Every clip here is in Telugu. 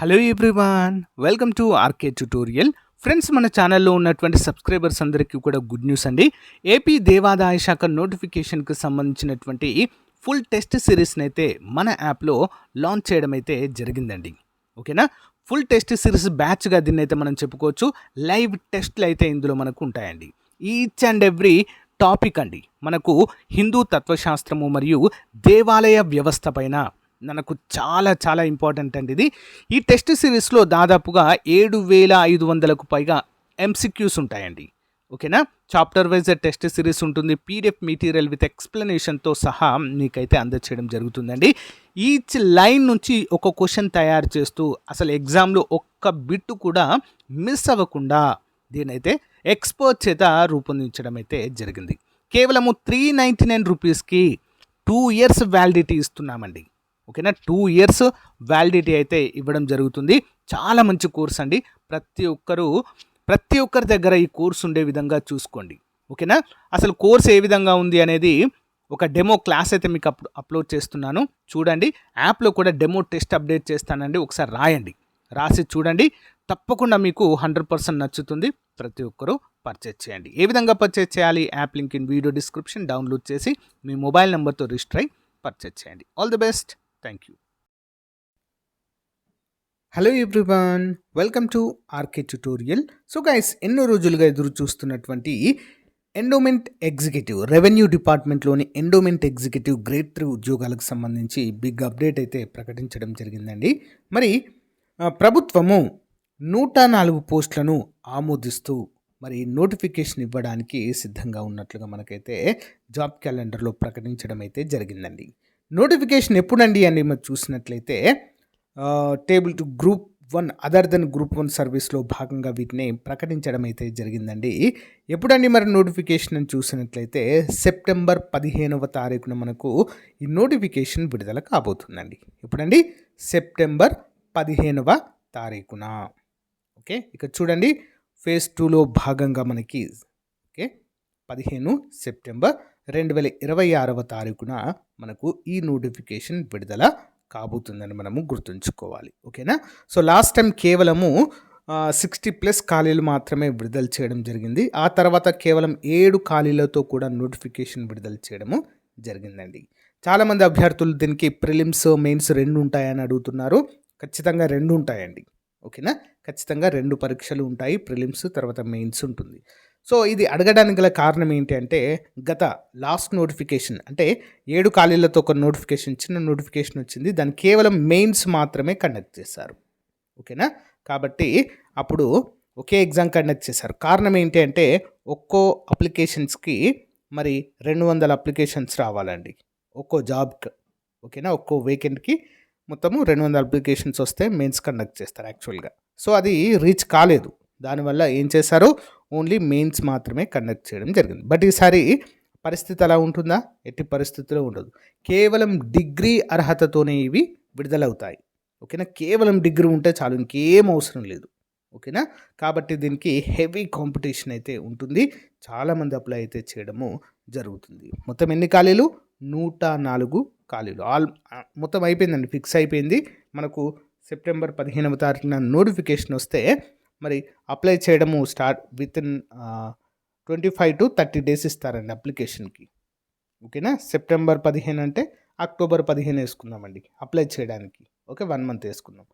Hello everyone, welcome to RK tutorial. Friends, మన ఛానల్లో ఉన్నటువంటి సబ్స్క్రైబర్స్ అందరికీ కూడా గుడ్ న్యూస్ అండి. ఏపీ దేవాదాయ శాఖ నోటిఫికేషన్కి సంబంధించినటువంటి ఫుల్ టెస్ట్ సిరీస్ని అయితే మన యాప్లో లాంచ్ చేయడం అయితే జరిగిందండి. ఓకేనా, ఫుల్ టెస్ట్ సిరీస్ బ్యాచ్గా దీన్ని అయితే మనం చెప్పుకోవచ్చు. లైవ్ టెస్ట్లు అయితే ఇందులో మనకు ఉంటాయండి. ఈచ్ అండ్ ఎవ్రీ టాపిక్ అండి మనకు హిందూ తత్వశాస్త్రము మరియు దేవాలయ వ్యవస్థ పైన మనకు చాలా చాలా ఇంపార్టెంట్ అండి ఇది. ఈ టెస్ట్ సిరీస్లో దాదాపుగా 7,500కు పైగా ఎంసిక్యూస్ ఉంటాయండి. ఓకేనా, చాప్టర్ వైజ్ టెస్ట్ సిరీస్ ఉంటుంది. పీడిఎఫ్ మెటీరియల్ విత్ ఎక్స్ప్లెనేషన్తో సహా మీకైతే అందచేయడం జరుగుతుందండి. ఈచ్ లైన్ నుంచి ఒక క్వశ్చన్ తయారు చేస్తూ అసలు ఎగ్జామ్లో ఒక్క బిట్టు కూడా మిస్ అవ్వకుండా దీనైతే ఎక్స్పర్ట్ చేత రూపొందించడం అయితే జరిగింది. కేవలము 399 రూపీస్కి 2 years వ్యాలిడిటీ ఇస్తున్నామండి. ఓకేనా, 2 years వ్యాలిడిటీ అయితే ఇవ్వడం జరుగుతుంది. చాలా మంచి కోర్స్ అండి. ప్రతి ఒక్కరి దగ్గర ఈ కోర్స్ ఉండే విధంగా చూసుకోండి. ఓకేనా, అసలు కోర్స్ ఏ విధంగా ఉంది అనేది ఒక డెమో క్లాస్ అయితే మీకు అప్లోడ్ చేస్తున్నాను, చూడండి. యాప్లో కూడా డెమో టెస్ట్ అప్డేట్ చేస్తానండి, ఒకసారి రాసి చూడండి. తప్పకుండా మీకు 100% నచ్చుతుంది. ప్రతి ఒక్కరూ పర్చేజ్ చేయండి. ఏ విధంగా పర్చేజ్ చేయాలి? App link in video description. Download చేసి మీ మొబైల్ నెంబర్తో రిజిస్టర్ అయ్యి పర్చేజ్ చేయండి. All the best. Thank you. Hello everyone, welcome to RK tutorial. So guys, ఎన్నో రోజులుగా ఎదురు చూస్తున్నటువంటి ఎండోమెంట్ ఎగ్జిక్యూటివ్, రెవెన్యూ డిపార్ట్మెంట్లోని ఎండోమెంట్ ఎగ్జిక్యూటివ్ గ్రేడ్ 3 ఉద్యోగాలకు సంబంధించి బిగ్ అప్డేట్ అయితే ప్రకటించడం జరిగిందండి. మరి ప్రభుత్వము 104 పోస్టులను ఆమోదిస్తూ మరి నోటిఫికేషన్ ఇవ్వడానికి సిద్ధంగా ఉన్నట్లుగా మనకైతే జాబ్ క్యాలెండర్లో ప్రకటించడం అయితే జరిగిందండి. నోటిఫికేషన్ ఎప్పుడండి అని మనం చూసినట్లయితే table to group 1 other than group 1 సర్వీస్లో భాగంగా వీటిని ప్రకటించడం అయితే జరిగిందండి. ఎప్పుడండి మరి నోటిఫికేషన్ అని చూసినట్లయితే సెప్టెంబర్ 15వ తారీఖున మనకు ఈ నోటిఫికేషన్ విడుదల కాబోతుందండి. ఎప్పుడండి? సెప్టెంబర్ 15వ తారీఖున. ఓకే, ఇక చూడండి, ఫేజ్ 2లో భాగంగా మనకి 15 సెప్టెంబర్ 2026వ తారీఖున మనకు ఈ నోటిఫికేషన్ విడుదల కాబోతుందని మనము గుర్తుంచుకోవాలి. ఓకేనా, సో లాస్ట్ టైం కేవలము 60+ ఖాళీలు మాత్రమే విడుదల చేయడం జరిగింది. ఆ తర్వాత కేవలం 7 ఖాళీలతో కూడా నోటిఫికేషన్ విడుదల చేయడము జరిగిందండి. చాలామంది అభ్యర్థులు దీనికి ప్రిలిమ్స్, మెయిన్స్ 2 ఉంటాయని అడుగుతున్నారు. ఖచ్చితంగా 2 ఉంటాయండి. ఓకేనా, ఖచ్చితంగా 2 పరీక్షలు ఉంటాయి. ప్రిలిమ్స్ తర్వాత మెయిన్స్ ఉంటుంది. సో ఇది అడగడానికి గల కారణం ఏంటి అంటే, గత లాస్ట్ నోటిఫికేషన్ అంటే 7 ఖాళీలతో ఒక నోటిఫికేషన్, చిన్న నోటిఫికేషన్ వచ్చింది. దాన్ని కేవలం మెయిన్స్ మాత్రమే కండక్ట్ చేశారు. ఓకేనా, కాబట్టి అప్పుడు ఒకే ఎగ్జామ్ కండక్ట్ చేశారు. కారణం ఏంటి అంటే, ఒక్కో అప్లికేషన్స్కి మరి 200 అప్లికేషన్స్ రావాలండి ఒక్కో జాబ్కి. ఓకేనా, ఒక్కో వేకెంట్కి మొత్తము 200 అప్లికేషన్స్ వస్తే మెయిన్స్ కండక్ట్ చేస్తారు యాక్చువల్గా. సో అది రీచ్ కాలేదు. దానివల్ల ఏం చేశారు, ఓన్లీ మెయిన్స్ మాత్రమే కండక్ట్ చేయడం జరిగింది. బట్ ఈసారి పరిస్థితి అలా ఉంటుందా? ఎట్టి పరిస్థితిలో ఉండదు. కేవలం డిగ్రీ అర్హతతోనే ఇవి విడుదలవుతాయి. ఓకేనా, కేవలం డిగ్రీ ఉంటే చాలు, ఇంకేం అవసరం లేదు. ఓకేనా, కాబట్టి దీనికి హెవీ కాంపిటీషన్ అయితే ఉంటుంది. చాలామంది అప్లై అయితే చేయడము జరుగుతుంది. మొత్తం ఎన్ని ఖాళీలు? 104 ఖాళీలు. మొత్తం అయిపోయిందండి, ఫిక్స్ అయిపోయింది. మనకు సెప్టెంబర్ 15వ తారీఖున నోటిఫికేషన్ వస్తే మరి అప్లై చేయడము start with in 25 to 30 days ఇస్తారండి అప్లికేషన్కి. ఓకేనా, సెప్టెంబర్ 15 అంటే అక్టోబర్ 15 వేసుకుందామండి అప్లై చేయడానికి. ఓకే, 1 month వేసుకుందాం.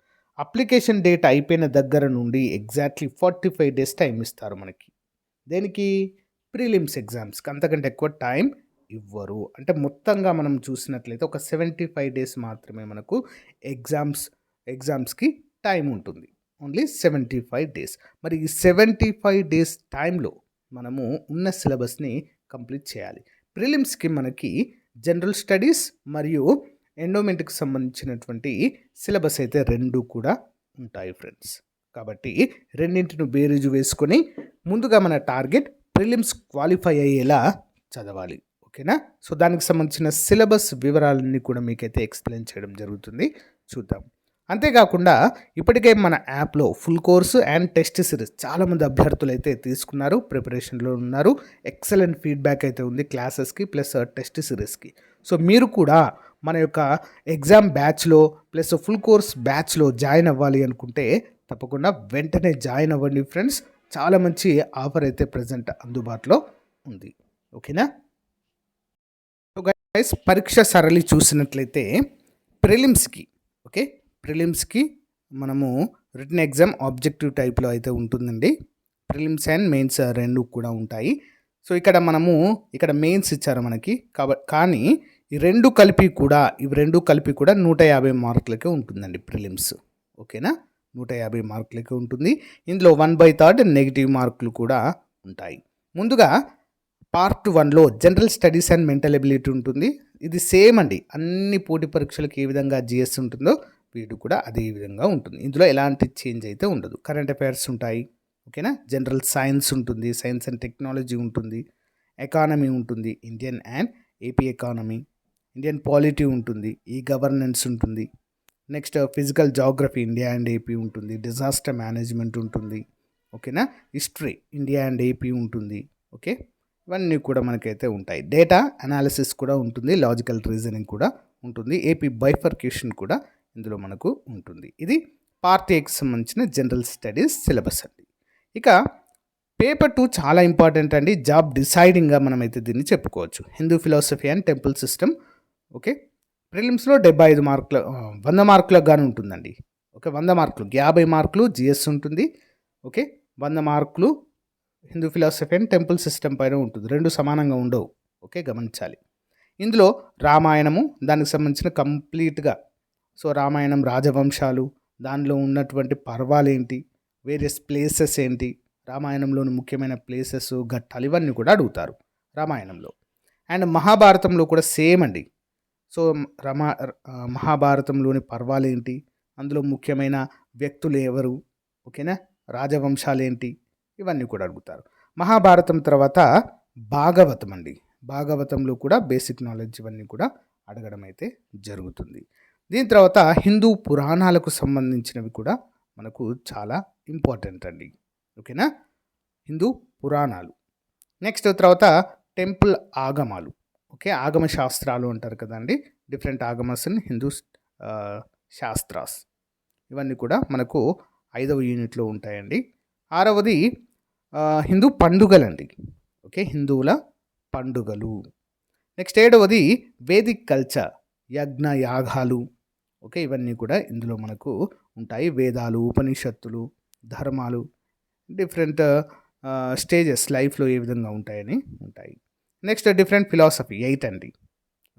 అప్లికేషన్ డేట్ అయిపోయిన దగ్గర నుండి ఎగ్జాక్ట్లీ 45 days టైం ఇస్తారు మనకి. దేనికి? ప్రిలిమ్స్ ఎగ్జామ్స్కి. అంతకంటే ఎక్కువ టైం ఇవ్వరు. అంటే మొత్తంగా మనం చూసినట్లయితే ఒక 75 days మాత్రమే మనకు ఎగ్జామ్స్కి టైం ఉంటుంది. Only 75 days. మరి ఈ 75 days టైంలో మనము ఉన్న సిలబస్ని కంప్లీట్ చేయాలి. ప్రిలిమ్స్కి మనకి జనరల్ స్టడీస్ మరియు ఎండోమెంట్కి సంబంధించినటువంటి సిలబస్ అయితే 2 కూడా ఉంటాయి ఫ్రెండ్స్. కాబట్టి రెండింటిని బేరీజు వేసుకొని ముందుగా మన టార్గెట్ ప్రిలిమ్స్ క్వాలిఫై అయ్యేలా చదవాలి. ఓకేనా, సో దానికి సంబంధించిన సిలబస్ వివరాలన్నీ కూడా మీకైతే ఎక్స్ప్లెయిన్ చేయడం జరుగుతుంది, చూద్దాం. అంతేకాకుండా ఇప్పటికే మన యాప్లో full course and test series చాలామంది అభ్యర్థులు అయితే తీసుకున్నారు, ప్రిపరేషన్లో ఉన్నారు. ఎక్సలెంట్ ఫీడ్బ్యాక్ అయితే ఉంది క్లాసెస్కి ప్లస్ టెస్ట్ సిరీస్కి. సో మీరు కూడా మన యొక్క ఎగ్జామ్ బ్యాచ్లో ప్లస్ ఫుల్ కోర్స్ బ్యాచ్లో జాయిన్ అవ్వాలి అనుకుంటే తప్పకుండా వెంటనే జాయిన్ అవ్వండి ఫ్రెండ్స్. చాలా మంచి ఆఫర్ అయితే ప్రజెంట్ అందుబాటులో ఉంది. ఓకేనా? సో గైస్, పరీక్ష సరళి చూసినట్లయితే ప్రిలిమ్స్కి ప్రిలిమ్స్కి మనము రిటన్ ఎగ్జామ్ ఆబ్జెక్టివ్ టైప్లో అయితే ఉంటుందండి. ప్రిలిమ్స్ అండ్ మెయిన్స్ రెండు కూడా ఉంటాయి. సో ఇక్కడ మెయిన్స్ ఇచ్చారు మనకి, కానీ ఇవి రెండు కలిపి కూడా 150 మార్కులకే ఉంటుందండి ప్రిలిమ్స్. ఓకేనా? 150 మార్కులకే ఉంటుంది. ఇందులో 1/3 నెగిటివ్ మార్కులు కూడా ఉంటాయి. ముందుగా పార్ట్ 1లో general studies and mental ability ఉంటుంది. ఇది సేమ్ అండి, అన్ని పోటీ పరీక్షలకు ఏ విధంగా జిఎస్ ఉంటుందో వీడు కూడా అదే విధంగా ఉంటుంది. ఇందులో ఎలాంటి చేంజ్ అయితే ఉండదు. కరెంట్ అఫైర్స్ ఉంటాయి. ఓకేనా? జనరల్ సైన్స్ ఉంటుంది, సైన్స్ అండ్ టెక్నాలజీ ఉంటుంది, ఎకానమీ ఉంటుంది, Indian and AP economy, Indian polity ఉంటుంది, ఈ గవర్నెన్స్ ఉంటుంది, next physical geography India and AP ఉంటుంది, డిజాస్టర్ మేనేజ్మెంట్ ఉంటుంది. ఓకేనా? హిస్టరీ ఇండియా అండ్ ఏపీ ఉంటుంది. ఓకే, ఇవన్నీ కూడా మనకైతే ఉంటాయి. డేటా అనాలిసిస్ కూడా ఉంటుంది, లాజికల్ రీజనింగ్ కూడా ఉంటుంది, ఏపీ బైఫర్కేషన్ కూడా ఇందులో మనకు ఉంటుంది. ఇది పార్ట్ ఏకి సంబంధించిన జనరల్ స్టడీస్ సిలబస్ అండి. ఇక పేపర్ 2 చాలా ఇంపార్టెంట్ అండి, జాబ్ డిసైడింగ్గా మనమైతే దీన్ని చెప్పుకోవచ్చు. Hindu philosophy and temple system. Okay, ప్రిలిమ్స్లో 75 మార్కుల 100 మార్కులకు గాను ఉంటుందండి. ఓకే, 100 మార్కులు 50 మార్కులు జిఎస్ ఉంటుంది. ఓకే, 100 మార్కులు Hindu philosophy and temple system పైన ఉంటుంది. రెండు సమానంగా ఉండవు. ఓకే, గమనించాలి. ఇందులో రామాయణము దానికి సంబంధించిన కంప్లీట్గా, సో రామాయణం రాజవంశాలు, దానిలో ఉన్నటువంటి పర్వాలు ఏంటి, వేరియస్ ప్లేసెస్ ఏంటి, రామాయణంలోని ముఖ్యమైన ప్లేసెస్, ఘట్టాలు, ఇవన్నీ కూడా అడుగుతారు రామాయణంలో. అండ్ మహాభారతంలో కూడా సేమ్ అండి. సో మహాభారతంలోని పర్వాలు ఏంటి, అందులో ముఖ్యమైన వ్యక్తులు ఎవరు, ఓకేనా, రాజవంశాలు ఏంటి, ఇవన్నీ కూడా అడుగుతారు. మహాభారతం తర్వాత భాగవతం అండి. భాగవతంలో కూడా బేసిక్ నాలెడ్జ్ ఇవన్నీ కూడా అడగడం అయితే జరుగుతుంది. దీని తర్వాత హిందూ పురాణాలకు సంబంధించినవి కూడా మనకు చాలా ఇంపార్టెంట్ అండి. ఓకేనా? హిందూ పురాణాలు. నెక్స్ట్ తర్వాత టెంపుల్ ఆగమాలు. ఓకే, ఆగమ శాస్త్రాలు అంటారు కదండి, డిఫరెంట్ ఆగమస్ ఇన్ హిందూ శాస్త్రాస్. ఇవన్నీ కూడా మనకు 5వ యూనిట్లో ఉంటాయండి. 6వది హిందూ పండుగలండి. ఓకే, హిందువుల పండుగలు. నెక్స్ట్ 7వది వేదిక్ కల్చర్, యజ్ఞ యాగాలు. ఓకే, ఇవన్నీ కూడా ఇందులో మనకు ఉంటాయి. వేదాలు, ఉపనిషత్తులు, ధర్మాలు, డిఫరెంట్ స్టేజెస్ లైఫ్లో ఏ విధంగా ఉంటాయని ఉంటాయి. నెక్స్ట్ డిఫరెంట్ ఫిలాసఫీ 8 అండి.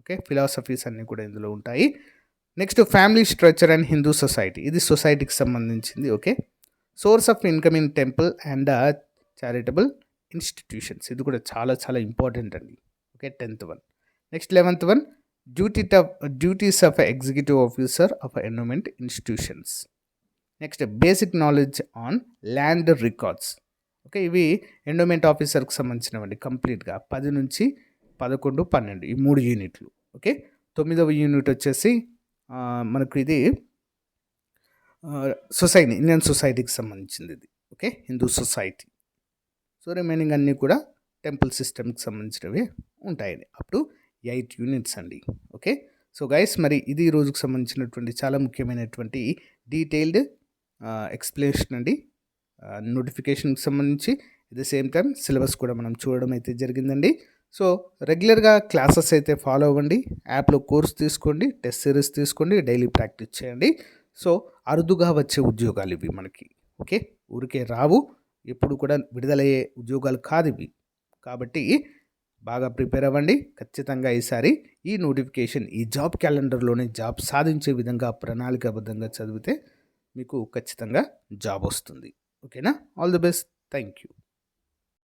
ఓకే, ఫిలాసఫీస్ అన్నీ కూడా ఇందులో ఉంటాయి. Next family structure and Hindu society, ఇది సొసైటీకి సంబంధించింది. Okay, source of income in temple and charitable institutions, ఇది కూడా చాలా చాలా ఇంపార్టెంట్ అండి. Okay, 10th one. Next 11th one duties of executive officer of endowment institutions. Next basic knowledge on land records. Okay, ఇవి ఎండోమెంట్ ఆఫీసర్కి సంబంధించినవండి. కంప్లీట్గా 10 నుంచి 11, 12 ఈ 3 యూనిట్లు. ఓకే, 9వ యూనిట్ వచ్చేసి మనకు ఇది సొసైటీ, ఇండియన్ సొసైటీకి సంబంధించింది ఇది. Okay, Hindu society. So remaining అన్నీ కూడా టెంపుల్ సిస్టమ్కి సంబంధించినవి ఉంటాయండి. అప్ టు 8 యూనిట్స్ అండి. ఓకే, సో గైస్, మరి ఇది ఈ రోజుకు సంబంధించినటువంటి చాలా ముఖ్యమైనటువంటి డీటెయిల్డ్ ఎక్స్ప్లెనేషన్ అండి. నోటిఫికేషన్కి సంబంధించి at the same time syllabus కూడా మనం చూడడం అయితే జరిగిందండి. సో రెగ్యులర్గా క్లాసెస్ అయితే ఫాలో అవ్వండి, యాప్లో కోర్స్ తీసుకోండి, టెస్ట్ సిరీస్ తీసుకోండి, డైలీ ప్రాక్టీస్ చేయండి. సో అరుదుగా వచ్చే ఉద్యోగాలు ఇవి మనకి. ఓకే, ఊరికే రావు, ఎప్పుడు కూడా విడుదలయ్యే ఉద్యోగాలు కాదు ఇవి. కాబట్టి బాగా ప్రిపేర్ అవ్వండి. ఖచ్చితంగా ఈసారి ఈ నోటిఫికేషన్, ఈ జాబ్ క్యాలెండర్లోనే జాబ్ సాధించే విధంగా ప్రణాళికాబద్ధంగా చదివితే మీకు ఖచ్చితంగా జాబ్ వస్తుంది. ఓకేనా? All the best. Thank you.